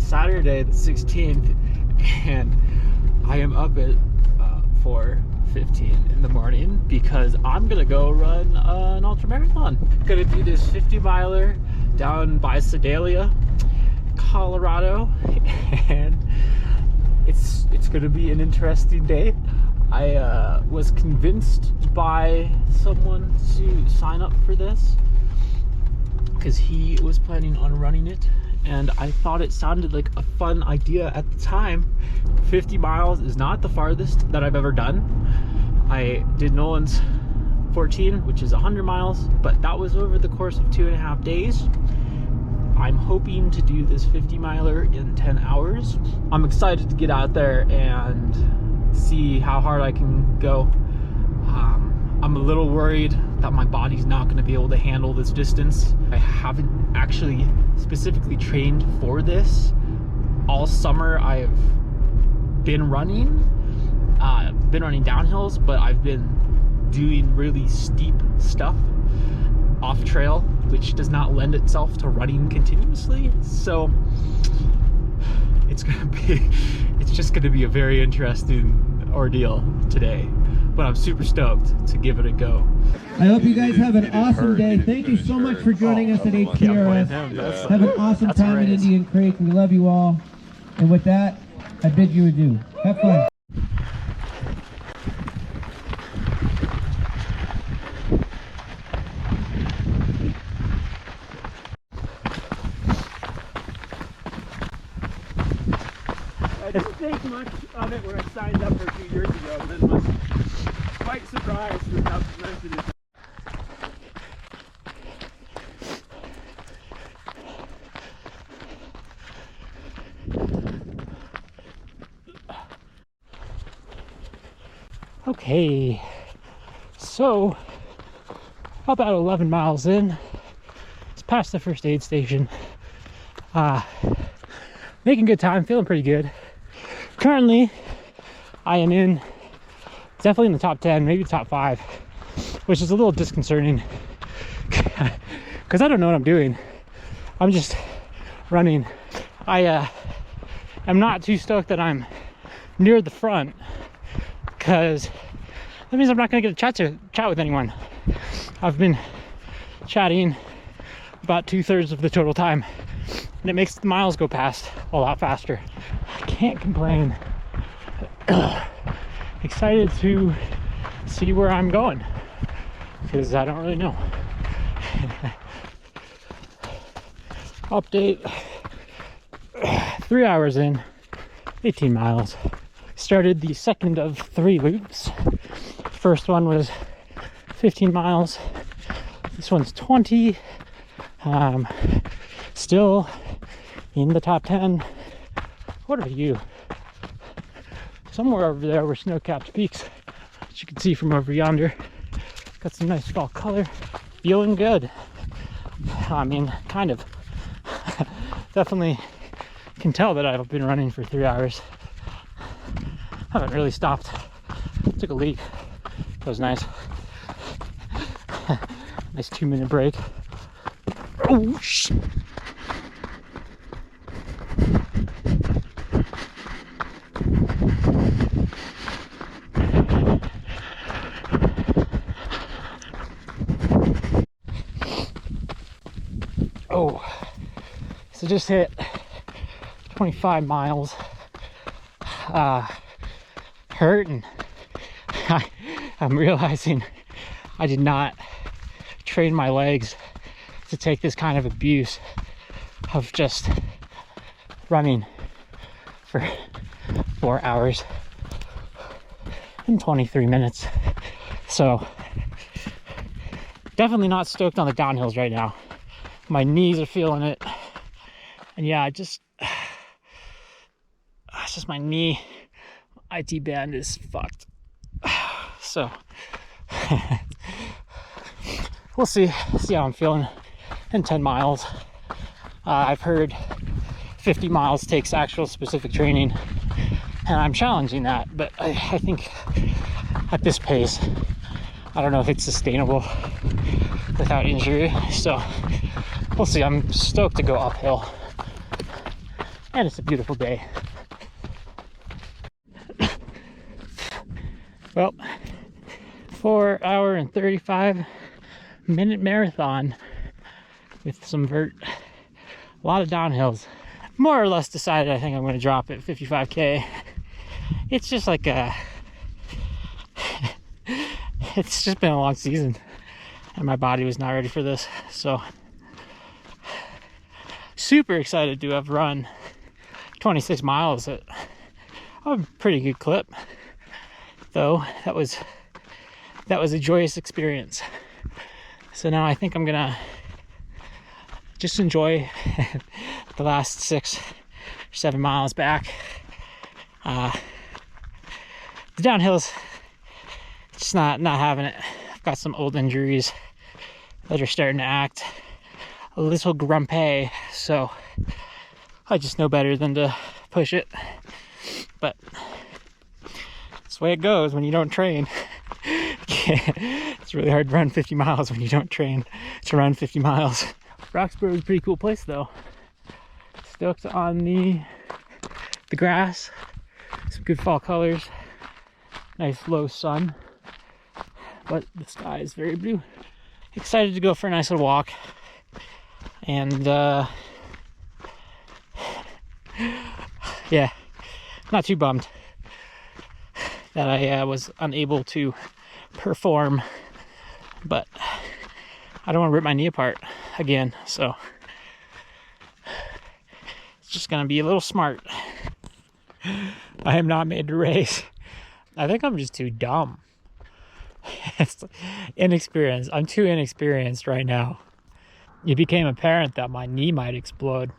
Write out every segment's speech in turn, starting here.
Saturday the 16th, and I am up at 4:15 in the morning because I'm gonna go run an ultramarathon. Gonna do this 50 miler down by Sedalia, Colorado, and it's gonna be an interesting day. I was convinced by someone to sign up for this because he was planning on running it, and I thought it sounded like a fun idea at the time. 50 miles is not the farthest that I've ever done. I did Nolan's 14, which is 100 miles, but that was over the course of 2.5 days. I'm hoping to do this 50 miler in 10 hours. I'm excited to get out there and see how hard I can go. I'm a little worried that my body's not going to be able to handle this distance. I haven't actually specifically trained for this. All summer I've been running downhills, but I've been doing really steep stuff off trail, which does not lend itself to running continuously. So it's just gonna be a very interesting ordeal today, but I'm super stoked to give it a go. I hope you guys have an awesome day. Thank you so much for joining us at HTRS. Have an awesome time in Indian Creek. We love you all. And with that, I bid you adieu. Have fun. I didn't think much of it when I signed up for a few years ago, and then was quite surprised with how expensive it is. Okay, so about 11 miles in, it's past the first aid station. Making good time, feeling pretty good. Currently, I am definitely in the top 10, maybe top 5, which is a little disconcerting because I don't know what I'm doing. I'm just running. I am not too stoked that I'm near the front, because that means I'm not going to get a chat with anyone. I've been chatting about 2/3 of the total time, and it makes the miles go past a lot faster. I can't complain. Excited to see where I'm going, because I don't really know. Update: 3 hours in, 18 miles. Started the second of 3 loops. First one was 15 miles. This one's 20. Still in the top 10. What are you? Somewhere over there were snow-capped peaks, as you can see from over yonder. Got some nice fall color. Feeling good. I mean, kind of. Definitely can tell that I've been running for 3 hours. Haven't really stopped. Took a leak. That was nice. Nice 2-minute break. Oh, shit. Oh, so just hit 25 miles. Hurt, and I'm realizing I did not train my legs to take this kind of abuse of just running for 4 hours and 23 minutes. So definitely not stoked on the downhills right now. My knees are feeling it, and yeah, it's just my knee. IT band is fucked. So we'll see how I'm feeling in 10 miles. I've heard 50 miles takes actual specific training, and I'm challenging that, but I think at this pace, I don't know if it's sustainable without injury. So we'll see. I'm stoked to go uphill. And it's a beautiful day. Well, 4 hour and 35-minute marathon with some vert, a lot of downhills. More or less decided I think I'm going to drop it 55K. It's just like it's just been a long season and my body was not ready for this. So super excited to have run 26 miles at a pretty good clip, though. That was a joyous experience. So now I think I'm gonna just enjoy the last 6 or 7 miles back. The downhills, just not having it. I've got some old injuries that are starting to act a little grumpy, so I just know better than to push it. But that's the way it goes when you don't train. It's really hard to run 50 miles when you don't train to run 50 miles. Roxborough is a pretty cool place though. Stoked on the grass, some good fall colors, nice low sun, but the sky is very blue. Excited to go for a nice little walk, and yeah, not too bummed that I was unable to perform, but I don't want to rip my knee apart again, so it's just gonna be a little smart. I am not made to race. I think I'm just too dumb. It's inexperienced. I'm too inexperienced right now. It became apparent that my knee might explode,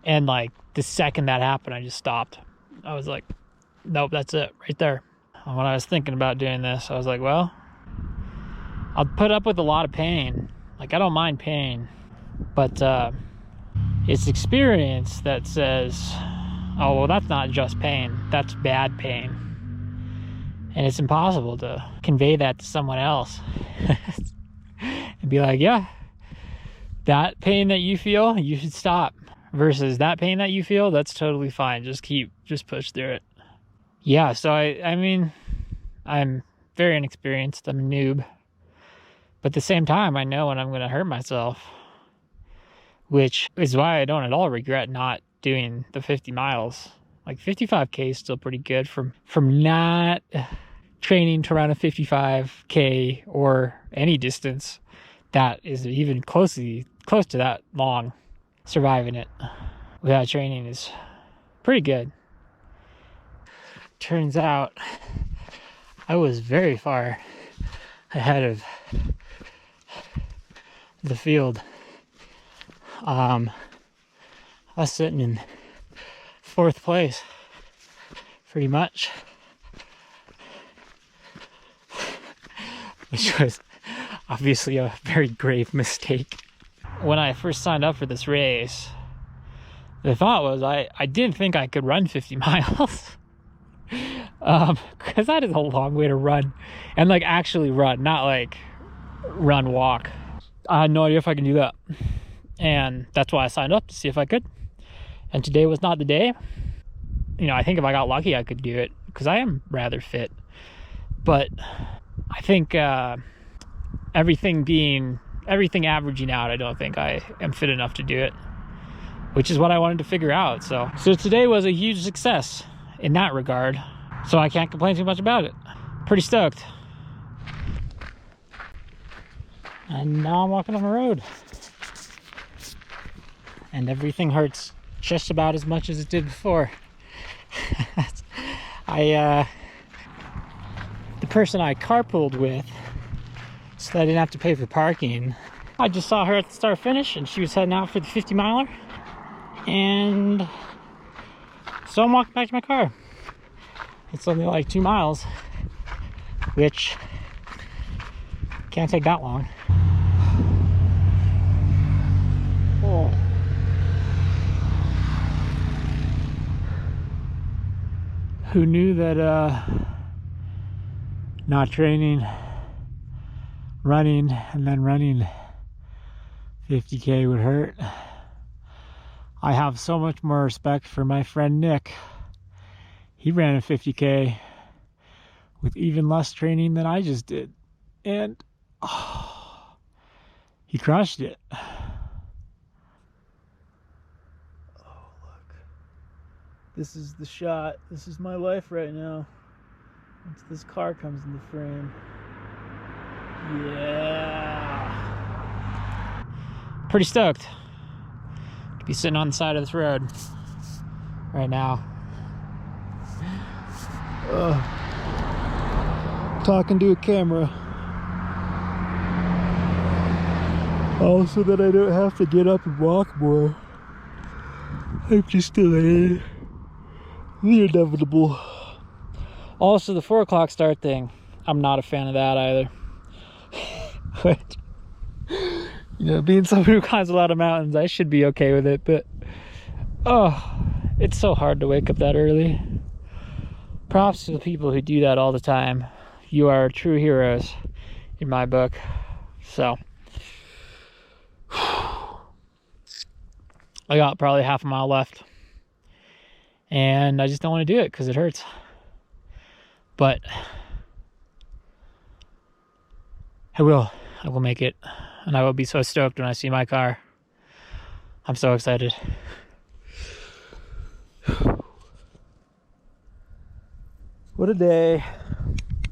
and like the second that happened, I just stopped. I was like, nope, that's it right there. And when I was thinking about doing this, I was like, well, I'll put up with a lot of pain. Like, I don't mind pain, but it's experience that says, oh, well, that's not just pain, that's bad pain. And it's impossible to convey that to someone else and be like, yeah, that pain that you feel, you should stop, versus that pain that you feel, that's totally fine, just push through it. Yeah, so I mean, I'm very inexperienced, I'm a noob, but at the same time, I know when I'm going to hurt myself, which is why I don't at all regret not doing the 50 miles. Like 55K is still pretty good from not training to run a 55K or any distance that is even close to that long. Surviving it without training is pretty good. Turns out I was very far ahead of the field. I was sitting in 4th place, pretty much, which was obviously a very grave mistake. When I first signed up for this race, the thought was I didn't think I could run 50 miles. Because that is a long way to run, and like actually run, not like run walk. I had no idea if I could do that, and that's why I signed up, to see if I could. And today was not the day. You know, I think if I got lucky, I could do it, because I am rather fit. But I think everything averaging out, I don't think I am fit enough to do it, which is what I wanted to figure out. So today was a huge success in that regard, so I can't complain too much about it. Pretty stoked. And now I'm walking on the road, and everything hurts just about as much as it did before. The person I carpooled with, so that I didn't have to pay for parking, I just saw her at the start finish, and she was heading out for the 50 miler, and so I'm walking back to my car. It's only like 2 miles, which can't take that long. Oh. Who knew that not training, running, and then running 50K would hurt? I have so much more respect for my friend Nick. He ran a 50K with even less training than I just did. And he crushed it. Oh, look. This is the shot. This is my life right now. Once this car comes in the frame. Yeah. Pretty stoked to be sitting on the side of this road right now. Talking to a camera. Also that I don't have to get up and walk more. I'm just delayed. The inevitable. Also the 4 o'clock start thing. I'm not a fan of that either. But, you know, being someone who climbs a lot of mountains, I should be okay with it, but it's so hard to wake up that early. Props to the people who do that all the time. You are true heroes in my book. So I got probably half a mile left, and I just don't want to do it because it hurts. But I will make it, and I will be so stoked when I see my car. I'm so excited. What a day.